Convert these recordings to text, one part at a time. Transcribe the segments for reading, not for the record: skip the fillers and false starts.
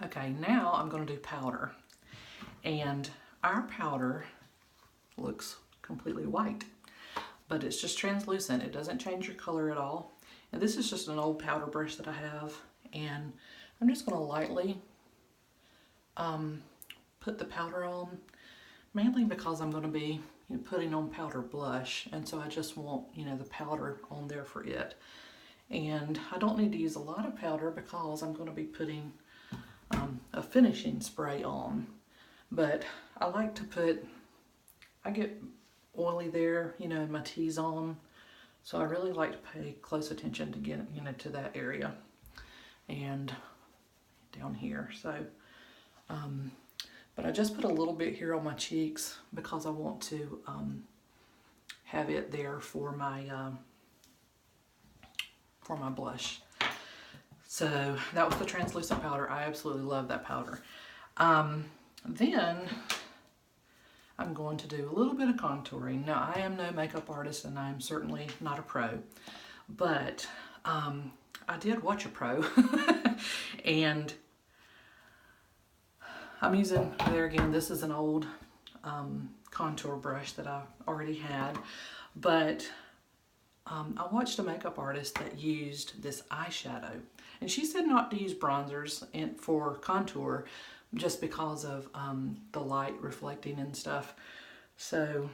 Okay, now I'm going to do powder. And our powder looks completely white, but it's just translucent. It doesn't change your color at all. And this is just an old powder brush that I have. And I'm just going to lightly put the powder on, mainly because I'm going to be putting on powder blush. And so I just want, the powder on there for it. And I don't need to use a lot of powder because I'm going to be putting a finishing spray on. But I like to put, I get oily there, in my T-zone. So I really like to pay close attention to get, to that area and down here. So, but I just put a little bit here on my cheeks because I want to have it there for my blush. So that was the translucent powder. I absolutely love that powder. Then I'm going to do a little bit of contouring. Now, I am no makeup artist and I'm certainly not a pro, but I did watch a pro and I'm using, there again, this is an old contour brush that I already had, but I watched a makeup artist that used this eyeshadow, and she said not to use bronzers for contour just because of the light reflecting and stuff. So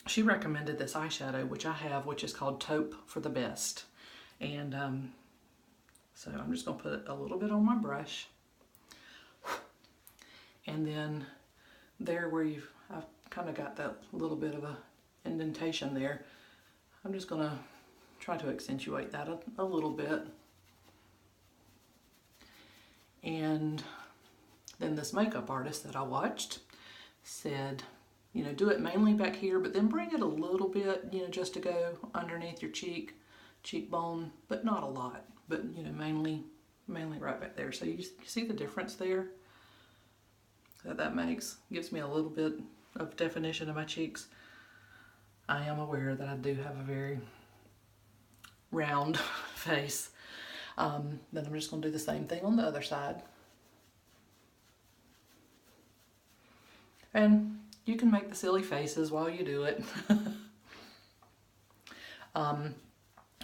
she recommended this eyeshadow, which I have, which is called Taupe for the Best. And so I'm just going to put a little bit on my brush. And then there where I've kind of got that little bit of a indentation there, I'm just going to try to accentuate that a little bit. And then this makeup artist that I watched said, do it mainly back here, but then bring it a little bit, just to go underneath your cheekbone, but not a lot, but mainly right back there. So you see the difference there that makes, gives me a little bit of definition of my cheeks. I am aware that I do have a very round face. Then I'm just going to do the same thing on the other side. And you can make the silly faces while you do it. But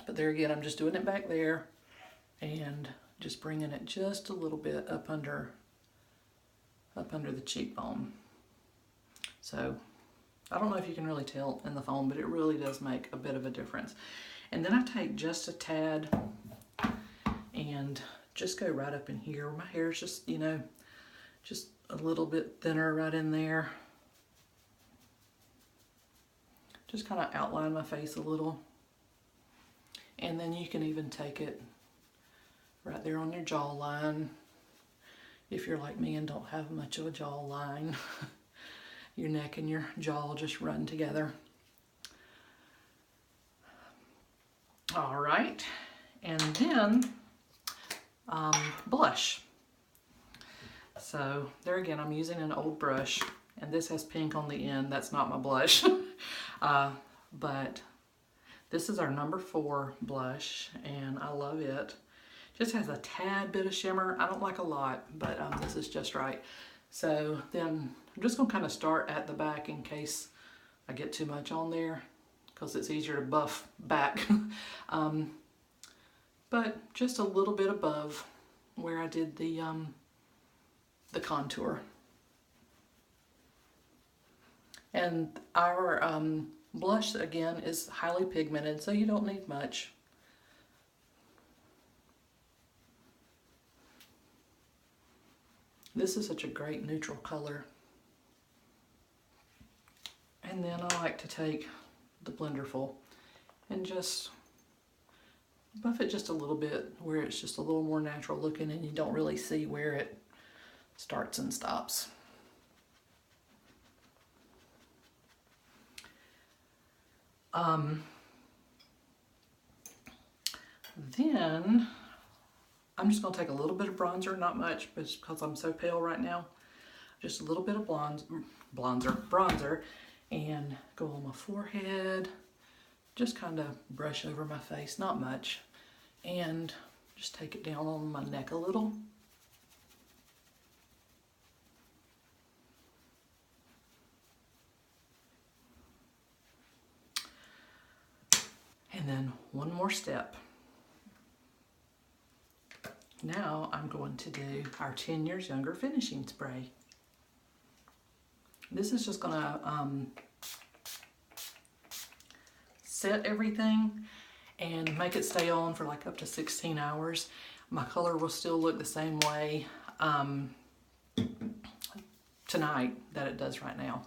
there again, I'm just doing it back there and just bringing it just a little bit up under the cheekbone. So I don't know if you can really tell in the phone, but it really does make a bit of a difference. And then I take just a tad and just go right up in here. My hair is just, just a little bit thinner right in there. Just kind of outline my face a little. And then you can even take it right there on your jawline. If you're like me and don't have much of a jawline, your neck and your jaw just run together. All right, and then blush. So there again, I'm using an old brush, and this has pink on the end. That's not my blush, but this is our number 4 blush, and I love it. Just has a tad bit of shimmer. I don't like a lot, but this is just right. So then I'm just going to kind of start at the back in case I get too much on there, because it's easier to buff back. But just a little bit above where I did the contour. And our blush, again, is highly pigmented, so you don't need much. This is such a great neutral color. And then I like to take the Blenderful and just buff it just a little bit where it's just a little more natural looking and you don't really see where it starts and stops. Then I'm just going to take a little bit of bronzer, not much, but it's because I'm so pale right now. Just a little bit of bronzer, and go on my forehead. Just kind of brush over my face, not much, and just take it down on my neck a little. And then one more step. Now I'm going to do our 10 Years Younger finishing spray. This is just gonna set everything and make it stay on for like up to 16 hours. My color will still look the same way tonight that it does right now.